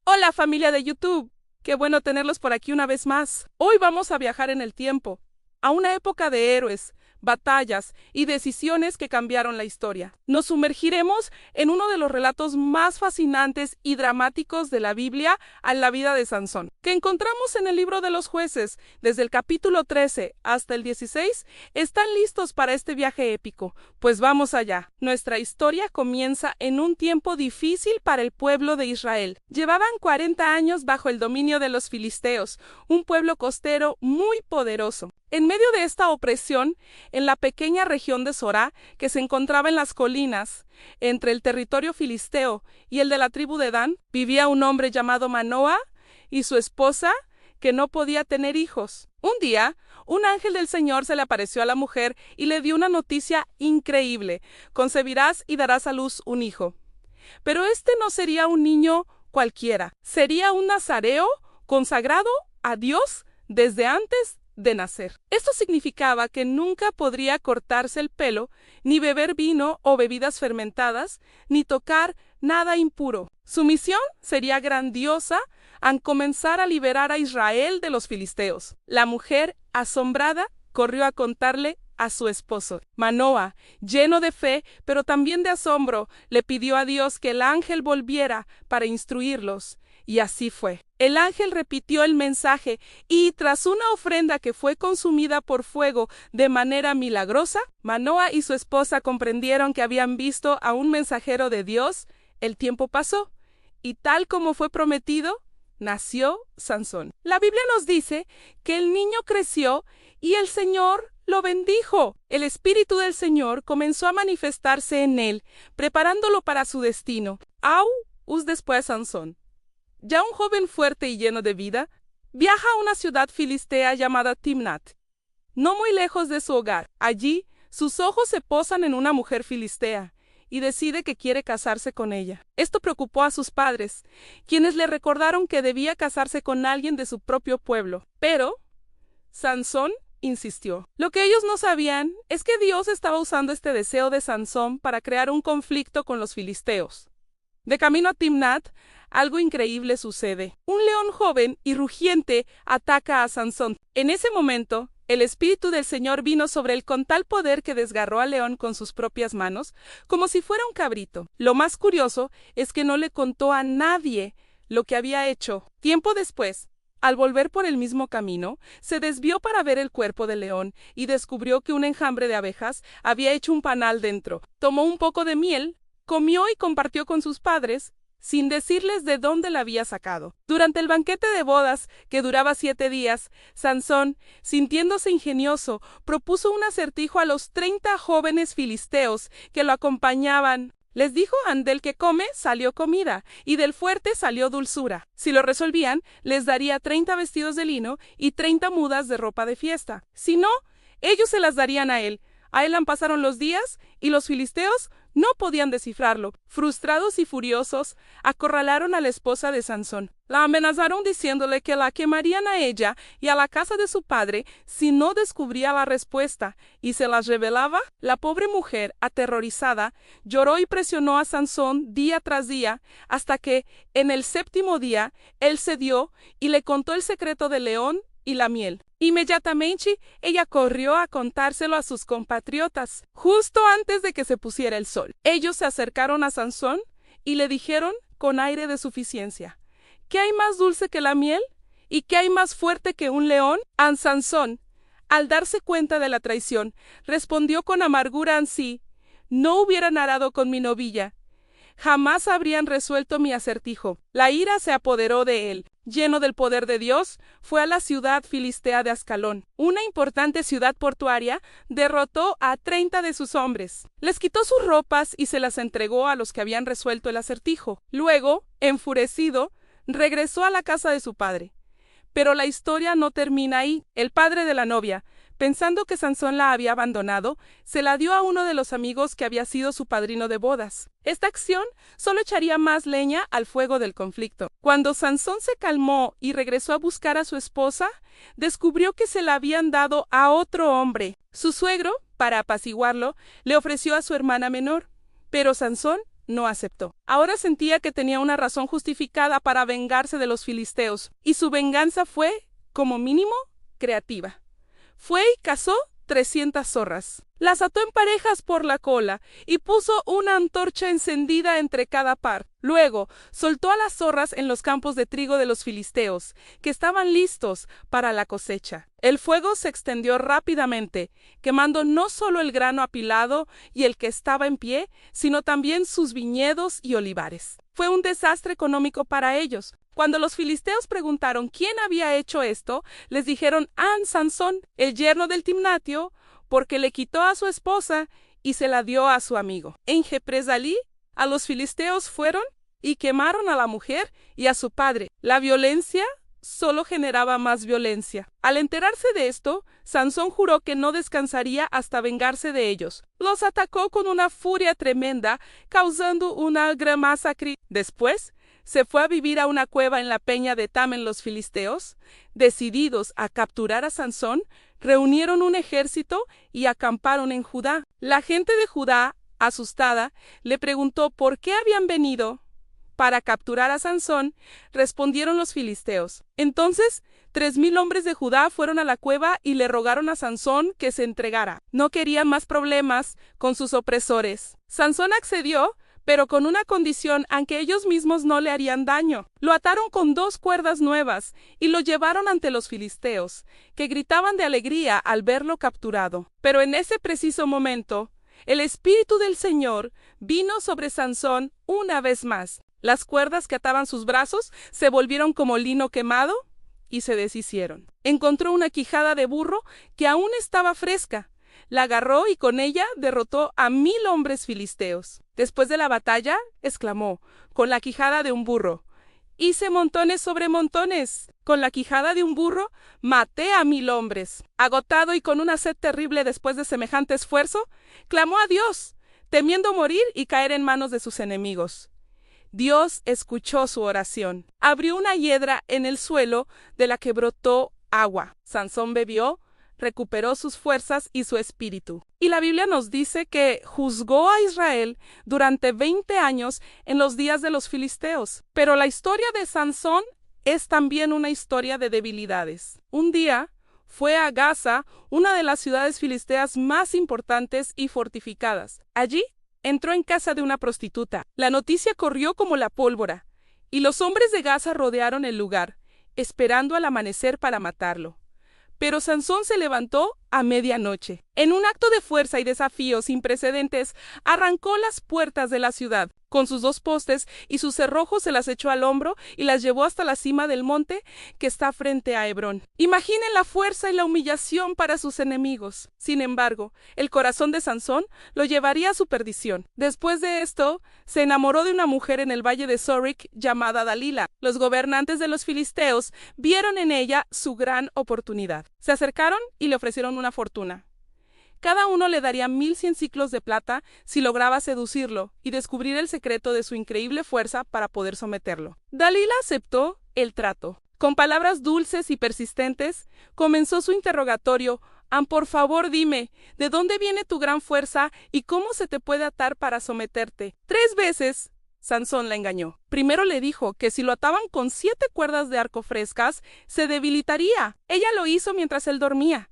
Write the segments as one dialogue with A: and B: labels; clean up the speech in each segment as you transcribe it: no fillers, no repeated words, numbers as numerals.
A: Hola familia de YouTube, qué bueno tenerlos por aquí una vez más. Hoy vamos a viajar en el tiempo, a una época de héroes, batallas y decisiones que cambiaron la historia. Nos sumergiremos en uno de los relatos más fascinantes y dramáticos de la Biblia a la vida de Sansón, que encontramos en el libro de los jueces. Desde el capítulo 13 hasta el 16, ¿están listos para este viaje épico? Pues vamos allá. Nuestra historia comienza en un tiempo difícil para el pueblo de Israel. Llevaban 40 años bajo el dominio de los filisteos, un pueblo costero muy poderoso. En medio de esta opresión, en la pequeña región de Sorá, que se encontraba en las colinas, entre el territorio filisteo y el de la tribu de Dan, vivía un hombre llamado Manoa y su esposa, que no podía tener hijos. Un día, un ángel del Señor se le apareció a la mujer y le dio una noticia increíble: concebirás y darás a luz un hijo. Pero este no sería un niño cualquiera, sería un nazareo consagrado a Dios desde antes de nacer. Esto significaba que nunca podría cortarse el pelo, ni beber vino o bebidas fermentadas, ni tocar nada impuro. Su misión sería grandiosa al comenzar a liberar a Israel de los filisteos. La mujer, asombrada, corrió a contarle a su esposo. Manoa, lleno de fe, pero también de asombro, le pidió a Dios que el ángel volviera para instruirlos. Y así fue. El ángel repitió el mensaje y, tras una ofrenda que fue consumida por fuego de manera milagrosa, Manoa y su esposa comprendieron que habían visto a un mensajero de Dios. El tiempo pasó y, tal como fue prometido, nació Sansón. La Biblia nos dice que el niño creció y el Señor lo bendijo. El Espíritu del Señor comenzó a manifestarse en él, preparándolo para su destino. Después Sansón, ya un joven fuerte y lleno de vida, viaja a una ciudad filistea llamada Timnat, no muy lejos de su hogar. Allí, sus ojos se posan en una mujer filistea y decide que quiere casarse con ella. Esto preocupó a sus padres, quienes le recordaron que debía casarse con alguien de su propio pueblo. Pero Sansón insistió. Lo que ellos no sabían es que Dios estaba usando este deseo de Sansón para crear un conflicto con los filisteos. De camino a Timnat, algo increíble sucede. Un león joven y rugiente ataca a Sansón. En ese momento, el Espíritu del Señor vino sobre él con tal poder que desgarró al león con sus propias manos, como si fuera un cabrito. Lo más curioso es que no le contó a nadie lo que había hecho. Tiempo después, al volver por el mismo camino, se desvió para ver el cuerpo del león y descubrió que un enjambre de abejas había hecho un panal dentro. Tomó un poco de miel, comió y compartió con sus padres, sin decirles de dónde la había sacado. Durante el banquete de bodas, que duraba 7 días, Sansón, sintiéndose ingenioso, propuso un acertijo a los 30 jóvenes filisteos que lo acompañaban. Les dijo: del que come salió comida, y del fuerte salió dulzura. Si lo resolvían, les daría 30 vestidos de lino y 30 mudas de ropa de fiesta. Si no, ellos se las darían a él. A él pasaron los días, y los filisteos no podían descifrarlo. Frustrados y furiosos, acorralaron a la esposa de Sansón. La amenazaron diciéndole que la quemarían a ella y a la casa de su padre si no descubría la respuesta, y se las revelaba. La pobre mujer, aterrorizada, lloró y presionó a Sansón día tras día, hasta que, en el 7º día, él cedió y le contó el secreto del león y la miel. Inmediatamente, ella corrió a contárselo a sus compatriotas, justo antes de que se pusiera el sol. Ellos se acercaron a Sansón y le dijeron con aire de suficiencia: ¿qué hay más dulce que la miel? ¿Y qué hay más fuerte que un león? Sansón, al darse cuenta de la traición, respondió con amargura ansí: no hubieran arado con mi novilla, jamás habrían resuelto mi acertijo. La ira se apoderó de él. Lleno del poder de Dios, fue a la ciudad filistea de Ascalón, una importante ciudad portuaria. Derrotó a 30 de sus hombres. Les quitó sus ropas y se las entregó a los que habían resuelto el acertijo. Luego, enfurecido, regresó a la casa de su padre. Pero la historia no termina ahí. El padre de la novia, pensando que Sansón la había abandonado, se la dio a uno de los amigos que había sido su padrino de bodas. Esta acción solo echaría más leña al fuego del conflicto. Cuando Sansón se calmó y regresó a buscar a su esposa, descubrió que se la habían dado a otro hombre. Su suegro, para apaciguarlo, le ofreció a su hermana menor, pero Sansón no aceptó. Ahora sentía que tenía una razón justificada para vengarse de los filisteos, y su venganza fue, como mínimo, creativa. Fue y cazó 300 zorras. Las ató en parejas por la cola y puso una antorcha encendida entre cada par. Luego, soltó a las zorras en los campos de trigo de los filisteos, que estaban listos para la cosecha. El fuego se extendió rápidamente, quemando no solo el grano apilado y el que estaba en pie, sino también sus viñedos y olivares. Fue un desastre económico para ellos. Cuando los filisteos preguntaron quién había hecho esto, les dijeron: Sansón, el yerno del Timnatio, porque le quitó a su esposa y se la dio a su amigo. En Jepres-Dalí, a los filisteos fueron y quemaron a la mujer y a su padre. La violencia solo generaba más violencia. Al enterarse de esto, Sansón juró que no descansaría hasta vengarse de ellos. Los atacó con una furia tremenda, causando una gran masacre. Después, se fue a vivir a una cueva en la peña de Tamen. Los filisteos, decididos a capturar a Sansón, reunieron un ejército y acamparon en Judá. La gente de Judá, asustada, le preguntó por qué habían venido. Para capturar a Sansón, respondieron los filisteos. Entonces, 3000 hombres de Judá fueron a la cueva y le rogaron a Sansón que se entregara. No querían más problemas con sus opresores. Sansón accedió, pero con una condición: aunque ellos mismos no le harían daño. Lo ataron con 2 cuerdas nuevas y lo llevaron ante los filisteos, que gritaban de alegría al verlo capturado. Pero en ese preciso momento, el Espíritu del Señor vino sobre Sansón una vez más. Las cuerdas que ataban sus brazos se volvieron como lino quemado y se deshicieron. Encontró una quijada de burro que aún estaba fresca. La agarró y con ella derrotó a 1000 hombres filisteos. Después de la batalla, exclamó: con la quijada de un burro hice montones sobre montones. Con la quijada de un burro maté a 1000 hombres. Agotado y con una sed terrible después de semejante esfuerzo, clamó a Dios, temiendo morir y caer en manos de sus enemigos. Dios escuchó su oración. Abrió una hiedra en el suelo de la que brotó agua. Sansón bebió, recuperó sus fuerzas y su espíritu. Y la Biblia nos dice que juzgó a Israel durante 20 años en los días de los filisteos. Pero la historia de Sansón es también una historia de debilidades. Un día fue a Gaza, una de las ciudades filisteas más importantes y fortificadas. Allí entró en casa de una prostituta. La noticia corrió como la pólvora, y los hombres de Gaza rodearon el lugar, esperando al amanecer para matarlo. Pero Sansón se levantó a medianoche. En un acto de fuerza y desafío sin precedentes, arrancó las puertas de la ciudad. Con sus 2 postes y sus cerrojos se las echó al hombro y las llevó hasta la cima del monte que está frente a Hebrón. Imaginen la fuerza y la humillación para sus enemigos. Sin embargo, el corazón de Sansón lo llevaría a su perdición. Después de esto, se enamoró de una mujer en el valle de Sorek llamada Dalila. Los gobernantes de los filisteos vieron en ella su gran oportunidad. Se acercaron y le ofrecieron una fortuna. Cada uno le daría 1100 siclos de plata si lograba seducirlo y descubrir el secreto de su increíble fuerza para poder someterlo. Dalila aceptó el trato. Con palabras dulces y persistentes, comenzó su interrogatorio. Por favor, dime, ¿de dónde viene tu gran fuerza y cómo se te puede atar para someterte? 3 veces Sansón la engañó. Primero le dijo que si lo ataban con 7 cuerdas de arco frescas, se debilitaría. Ella lo hizo mientras él dormía.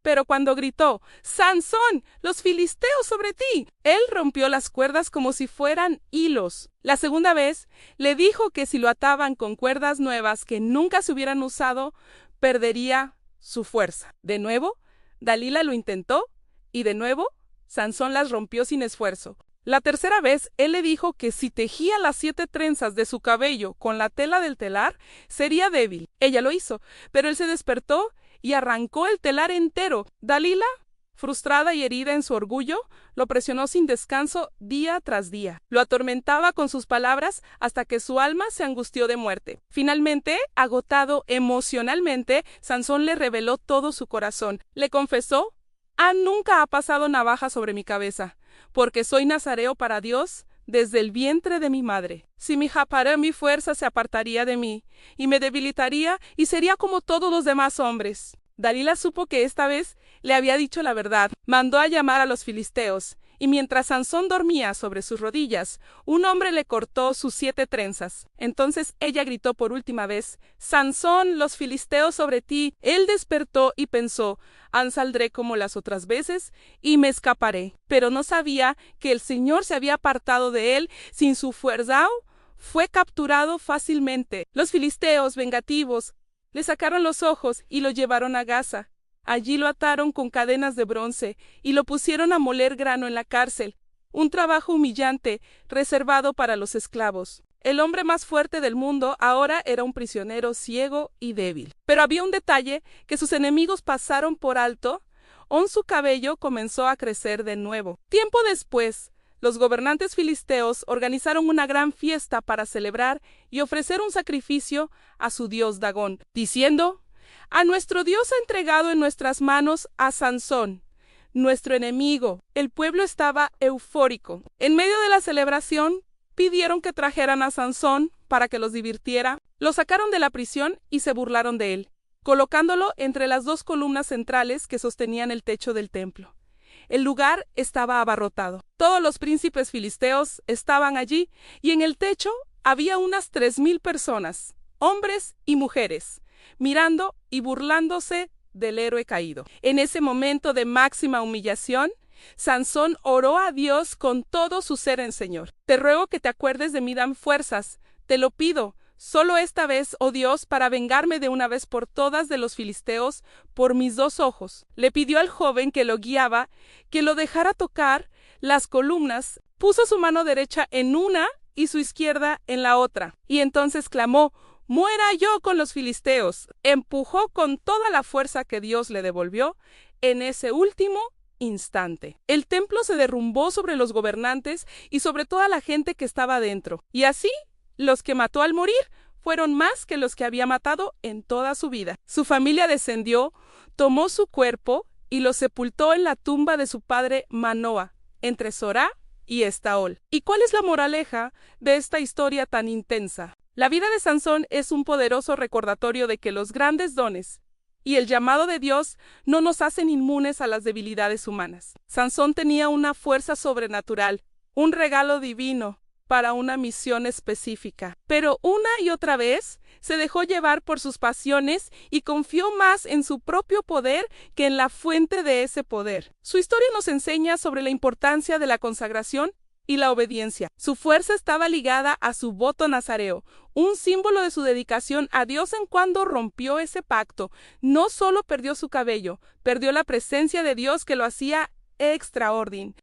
A: Pero cuando gritó: ¡Sansón, los filisteos sobre ti!, él rompió las cuerdas como si fueran hilos. La segunda vez le dijo que si lo ataban con cuerdas nuevas que nunca se hubieran usado, perdería su fuerza. De nuevo, Dalila lo intentó y de nuevo, Sansón las rompió sin esfuerzo. La tercera vez, él le dijo que si tejía las 7 trenzas de su cabello con la tela del telar, sería débil. Ella lo hizo, pero él se despertó y arrancó el telar entero. Dalila, frustrada y herida en su orgullo, lo presionó sin descanso día tras día. Lo atormentaba con sus palabras hasta que su alma se angustió de muerte. Finalmente, agotado emocionalmente, Sansón le reveló todo su corazón. Le confesó: nunca ha pasado navaja sobre mi cabeza, porque soy nazareo para Dios desde el vientre de mi madre. Si mi fuerza se apartaría de mí, y me debilitaría, y sería como todos los demás hombres. Dalila supo que esta vez le había dicho la verdad. Mandó a llamar a los filisteos, y mientras Sansón dormía sobre sus rodillas, un hombre le cortó sus 7 trenzas. Entonces ella gritó por última vez: «Sansón, los filisteos sobre ti». Él despertó y pensó: «Saldré como las otras veces y me escaparé». Pero no sabía que el Señor se había apartado de él sin su fuerza. Fue capturado fácilmente. Los filisteos, vengativos, le sacaron los ojos y lo llevaron a Gaza. Allí lo ataron con cadenas de bronce y lo pusieron a moler grano en la cárcel, un trabajo humillante reservado para los esclavos. El hombre más fuerte del mundo ahora era un prisionero ciego y débil. Pero había un detalle que sus enemigos pasaron por alto. Su cabello comenzó a crecer de nuevo. Tiempo después, los gobernantes filisteos organizaron una gran fiesta para celebrar y ofrecer un sacrificio a su dios Dagón, diciendo: «A nuestro Dios ha entregado en nuestras manos a Sansón, nuestro enemigo». El pueblo estaba eufórico. En medio de la celebración, pidieron que trajeran a Sansón para que los divirtiera. Lo sacaron de la prisión y se burlaron de él, colocándolo entre las 2 columnas centrales que sostenían el techo del templo. El lugar estaba abarrotado. Todos los príncipes filisteos estaban allí y en el techo había unas 3,000 personas, hombres y mujeres, mirando y burlándose del héroe caído. En ese momento de máxima humillación, Sansón oró a Dios con todo su ser en Señor. «Te ruego que te acuerdes de mí, dan fuerzas, te lo pido, solo esta vez, oh Dios, para vengarme de una vez por todas de los filisteos por mis 2 ojos». Le pidió al joven que lo guiaba que lo dejara tocar las columnas, puso su mano derecha en una y su izquierda en la otra, y entonces clamó: «Muera yo con los filisteos». Empujó con toda la fuerza que Dios le devolvió en ese último instante. El templo se derrumbó sobre los gobernantes y sobre toda la gente que estaba dentro, y así los que mató al morir fueron más que los que había matado en toda su vida. Su familia descendió, tomó su cuerpo y lo sepultó en la tumba de su padre Manoa, entre Sorá y Estaol. ¿Y cuál es la moraleja de esta historia tan intensa? La vida de Sansón es un poderoso recordatorio de que los grandes dones y el llamado de Dios no nos hacen inmunes a las debilidades humanas. Sansón tenía una fuerza sobrenatural, un regalo divino para una misión específica. Pero una y otra vez se dejó llevar por sus pasiones y confió más en su propio poder que en la fuente de ese poder. Su historia nos enseña sobre la importancia de la consagración y la obediencia. Su fuerza estaba ligada a su voto nazareo, un símbolo de su dedicación a Dios. En cuando rompió ese pacto, no solo perdió su cabello, perdió la presencia de Dios que lo hacía extraordinario.